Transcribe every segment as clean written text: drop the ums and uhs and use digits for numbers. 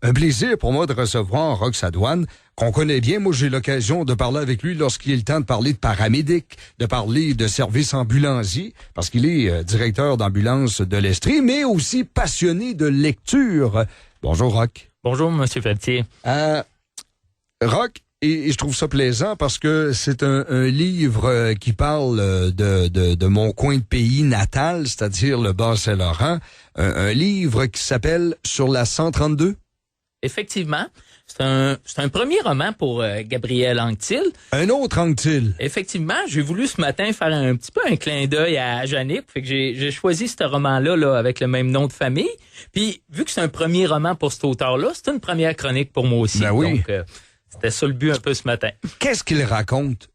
Un plaisir pour moi de recevoir Roch Sadoine, qu'on connaît bien. Moi, j'ai l'occasion de parler avec lui lorsqu'il est le temps de parler de paramédic, de parler de service ambulancier, parce qu'il est directeur d'ambulance de l'Estrie, mais aussi passionné de lecture. Bonjour, Roch. Bonjour, M. Pelletier. Roch, et je trouve ça plaisant parce que c'est un livre qui parle de mon coin de pays natal, c'est-à-dire le Bas-Saint-Laurent. Un livre qui s'appelle « Sur la 132 ». Effectivement, c'est un premier roman pour Gabriel Anctil. Un autre Anctil. Effectivement, j'ai voulu ce matin faire un petit peu un clin d'œil à Jannick, fait que j'ai choisi ce roman-là là, avec le même nom de famille. Puis, vu que c'est un premier roman pour cet auteur-là, c'est une première chronique pour moi aussi. Ben oui. Donc, c'était ça le but un peu ce matin. Qu'est-ce qu'il raconte?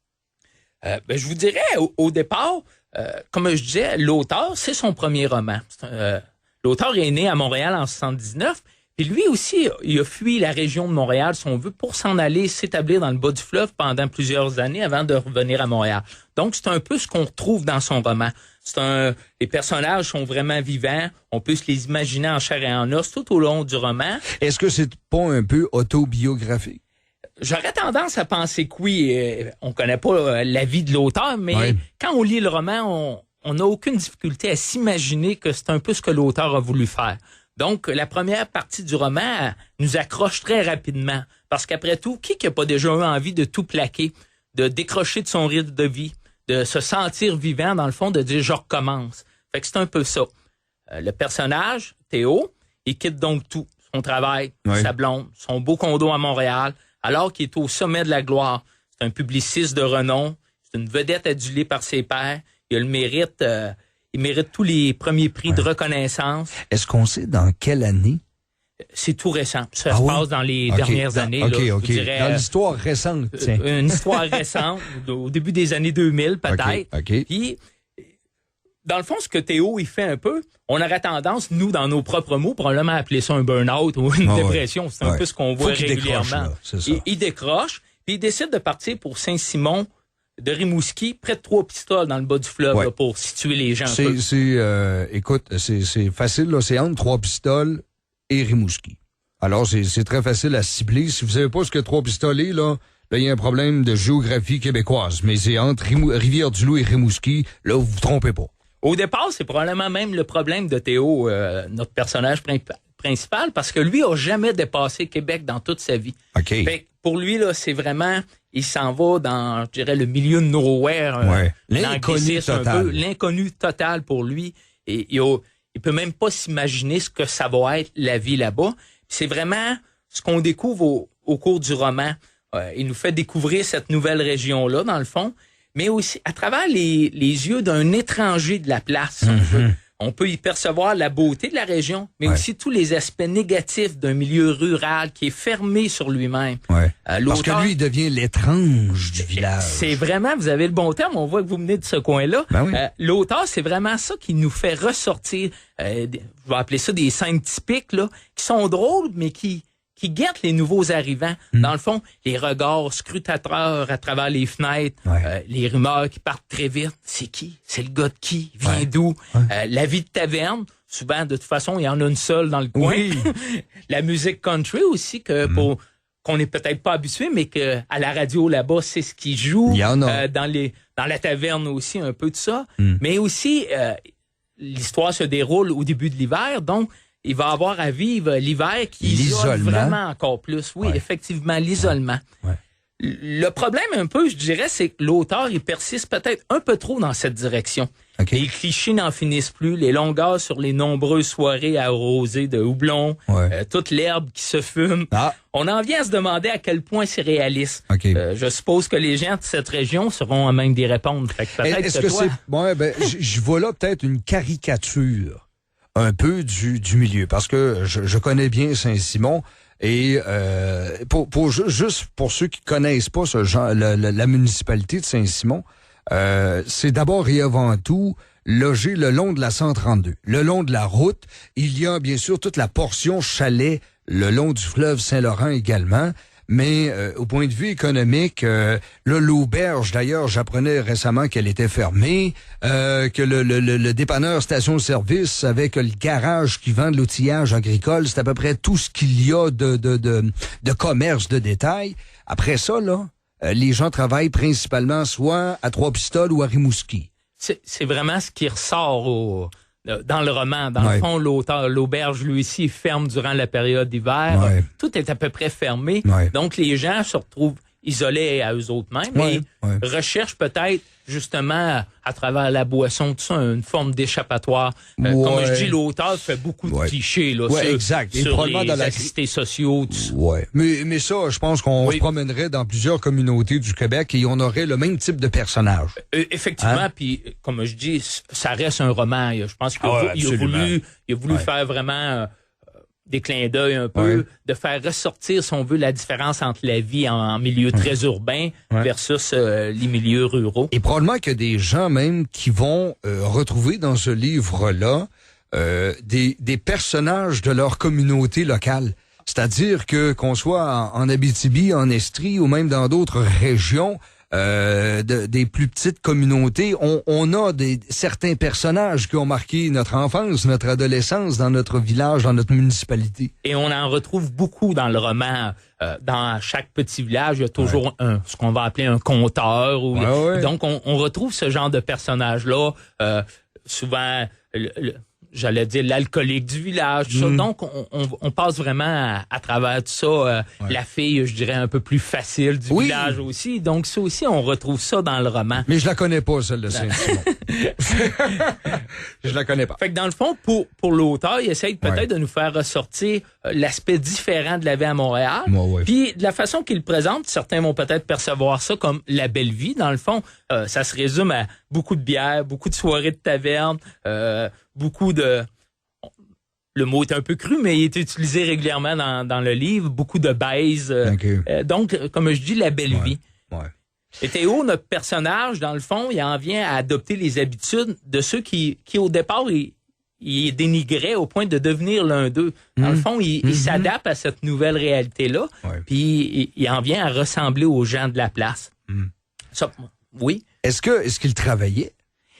Je vous dirais, au départ, comme je disais, l'auteur, c'est son premier roman. L'auteur est né à Montréal en 79. Puis lui aussi, il a fui la région de Montréal, si on veut, pour s'en aller s'établir dans le bas du fleuve pendant plusieurs années avant de revenir à Montréal. Donc, c'est un peu ce qu'on retrouve dans son roman. Les personnages sont vraiment vivants. On peut se les imaginer en chair et en os tout au long du roman. Est-ce que c'est pas un peu autobiographique? J'aurais tendance à penser que oui. On connaît pas la vie de l'auteur, mais quand on lit le roman, on n'a aucune difficulté à s'imaginer que c'est un peu ce que l'auteur a voulu faire. Donc, la première partie du roman nous accroche très rapidement. Parce qu'après tout, qui n'a pas déjà eu envie de tout plaquer, de décrocher de son rythme de vie, de se sentir vivant, dans le fond, de dire « je recommence ». Fait que c'est un peu ça. Le personnage, Théo, il quitte donc tout. Son travail, sa blonde, son beau condo à Montréal, alors qu'il est au sommet de la gloire. C'est un publiciste de renom, c'est une vedette adulée par ses pairs. Il a le mérite... il mérite tous les premiers prix de reconnaissance. Est-ce qu'on sait dans quelle année? C'est tout récent. Ça se passe dans les dernières années. Là, je dirais, dans l'histoire récente. Une histoire récente, au début des années 2000 peut-être. Puis, dans le fond, ce que Théo il fait un peu, on aurait tendance, nous, dans nos propres mots, probablement appeler ça un burn-out ou une dépression. C'est un peu ce qu'on voit régulièrement. Il décroche, puis il décide de partir pour Saint-Simon de Rimouski, près de Trois-Pistoles, dans le bas du fleuve, là, pour situer les gens. Écoute, c'est facile, là, c'est entre Trois-Pistoles et Rimouski. Alors, c'est très facile à cibler. Si vous savez pas ce que Trois-Pistoles est, là, il y a un problème de géographie québécoise. Mais c'est entre Rivière-du-Loup et Rimouski. Là, vous vous trompez pas. Au départ, c'est probablement même le problème de Théo, notre personnage principal, parce que lui a jamais dépassé Québec dans toute sa vie. Fait que pour lui, là, c'est vraiment... Il s'en va dans, je dirais, le milieu de nowhere. L'inconnu total. L'inconnu total pour lui. Et il peut même pas s'imaginer ce que ça va être, la vie là-bas. C'est vraiment ce qu'on découvre au cours du roman. Il nous fait découvrir cette nouvelle région-là, dans le fond, mais aussi à travers les yeux d'un étranger de la place. On peut y percevoir la beauté de la région, mais aussi tous les aspects négatifs d'un milieu rural qui est fermé sur lui-même. Parce que lui, il devient l'étrange du village. C'est vraiment, vous avez le bon terme, on voit que vous venez de ce coin-là. L'auteur, c'est vraiment ça qui nous fait ressortir, je vais appeler ça des scènes typiques, là, qui sont drôles, mais qui guettent les nouveaux arrivants. Dans le fond, les regards scrutateurs à travers les fenêtres, les rumeurs qui partent très vite. C'est qui? C'est le gars de qui? Il vient d'où? La vie de taverne. Souvent, de toute façon, il y en a une seule dans le coin. La musique country aussi, qu'on n'est peut-être pas habitué, mais que à la radio là-bas, c'est ce qui joue. Il y en a. Dans la taverne aussi, un peu de ça. Mais aussi, l'histoire se déroule au début de l'hiver, donc il va avoir à vivre l'hiver qui isole vraiment encore plus. Oui, effectivement, l'isolement. Le problème un peu, je dirais, c'est que l'auteur, il persiste peut-être un peu trop dans cette direction. Les clichés n'en finissent plus, les longueurs sur les nombreuses soirées arrosées de houblon, toute l'herbe qui se fume. On en vient à se demander à quel point c'est réaliste. Je suppose que les gens de cette région seront à même d'y répondre. Fait que peut-être Est-ce que c'est... je vois là peut-être une caricature un peu du milieu, parce que je connais bien Saint-Simon et juste pour ceux qui connaissent pas ce genre, la municipalité de Saint-Simon, c'est d'abord et avant tout logé le long de la 132, le long de la route. Il y a bien sûr toute la portion chalet le long du fleuve Saint-Laurent également, Mais au point de vue économique, là, l'auberge, d'ailleurs, j'apprenais récemment qu'elle était fermée, que le dépanneur station-service avec le garage qui vend de l'outillage agricole, c'est à peu près tout ce qu'il y a de commerce de détail. Après ça, là, les gens travaillent principalement soit à Trois-Pistoles ou à Rimouski. C'est vraiment ce qui ressort dans le roman. Dans le fond, l'auberge, lui aussi, ferme durant la période d'hiver. Ouais. Tout est à peu près fermé. Ouais. Donc, les gens se retrouvent isolés à eux autres mêmes et recherchent peut-être, justement, à travers la boisson, tout ça, une forme d'échappatoire. Comme je dis, l'auteur fait beaucoup de clichés là, sur les assistés sociaux. Tout ça. Mais ça, je pense qu'on se promènerait dans plusieurs communautés du Québec et on aurait le même type de personnage. Effectivement, puis comme je dis, ça reste un roman. Je pense qu'il a voulu faire vraiment... des clins d'œil un peu, de faire ressortir, si on veut, la différence entre la vie en milieu très urbain versus les milieux ruraux. Et probablement qu'il y a des gens même qui vont retrouver dans ce livre-là des personnages de leur communauté locale. C'est-à-dire que qu'on soit en Abitibi, en Estrie ou même dans d'autres régions, des plus petites communautés, on a certains personnages qui ont marqué notre enfance, notre adolescence dans notre village, dans notre municipalité. Et on en retrouve beaucoup dans le roman. Dans chaque petit village, il y a toujours ce qu'on va appeler un conteur. Donc, on retrouve ce genre de personnage-là. Souvent, j'allais dire l'alcoolique du village, tout ça. Donc, on passe vraiment à travers tout ça. La fille, je dirais, un peu plus facile du village aussi. Donc, ça aussi, on retrouve ça dans le roman. Mais je la connais pas, celle de Saint-Simon. Je la connais pas. Fait que dans le fond, pour l'auteur, il essaye peut-être de nous faire ressortir l'aspect différent de la vie à Montréal. Puis, de la façon qu'il le présente, certains vont peut-être percevoir ça comme la belle vie. Dans le fond, ça se résume à beaucoup de bière, beaucoup de soirées de taverne, beaucoup de... Le mot est un peu cru, mais il est utilisé régulièrement dans le livre. Beaucoup de baise. Donc, comme je dis, la belle vie. Et Théo, notre personnage, dans le fond, il en vient à adopter les habitudes de ceux qui au départ, il dénigrait au point de devenir l'un d'eux. Dans le fond, il s'adapte à cette nouvelle réalité-là, puis il en vient à ressembler aux gens de la place. Ça, oui. Est-ce qu'il travaillait?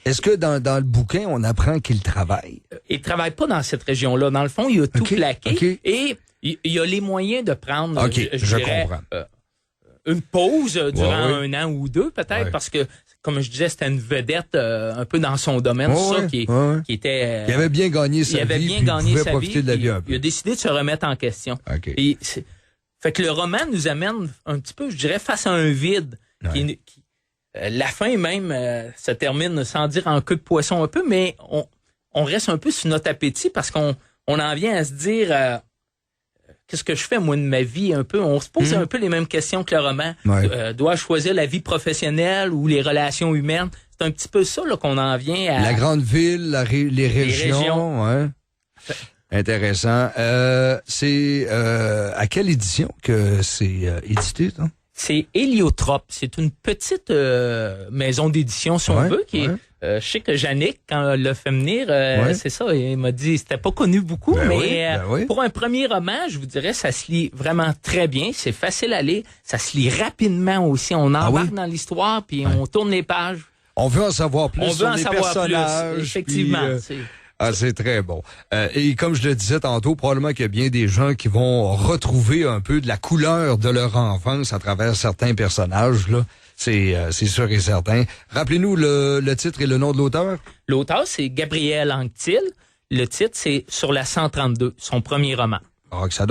Est-ce que dans le bouquin, on apprend qu'il travaille? Il travaille pas dans cette région-là. Dans le fond, il a tout plaqué et il a les moyens de prendre, je dirais, une pause durant un an ou deux, peut-être, parce que, comme je disais, c'était une vedette un peu dans son domaine, qui était... il avait bien gagné sa vie, il pouvait profiter de la vie un peu. Il a décidé de se remettre en question. Et fait que le roman nous amène un petit peu, je dirais, face à un vide la fin même se termine sans dire en queue de poisson un peu, mais on reste un peu sur notre appétit parce qu'on en vient à se dire qu'est-ce que je fais moi de ma vie un peu. On se pose un peu les mêmes questions que le roman. Dois-je choisir la vie professionnelle ou les relations humaines? C'est un petit peu ça là, qu'on en vient à... La grande ville, les régions. Intéressant. C'est à quelle édition que c'est édité, ça? C'est Héliotrope. C'est une petite maison d'édition, si on veut, qui est... je sais que Yannick, quand elle l'a fait venir, c'est ça, il m'a dit c'était pas connu beaucoup, pour un premier roman, je vous dirais, ça se lit vraiment très bien. C'est facile à lire. Ça se lit rapidement aussi. On embarque dans l'histoire, puis on tourne les pages. On veut en savoir plus sur les personnages. Plus, effectivement. C'est très bon. Et comme je le disais tantôt, probablement qu'il y a bien des gens qui vont retrouver un peu de la couleur de leur enfance à travers certains personnages, là. C'est sûr et certain. Rappelez-nous le titre et le nom de l'auteur. L'auteur, c'est Gabriel Anctil. Le titre, c'est Sur la 132, son premier roman. Alors que ça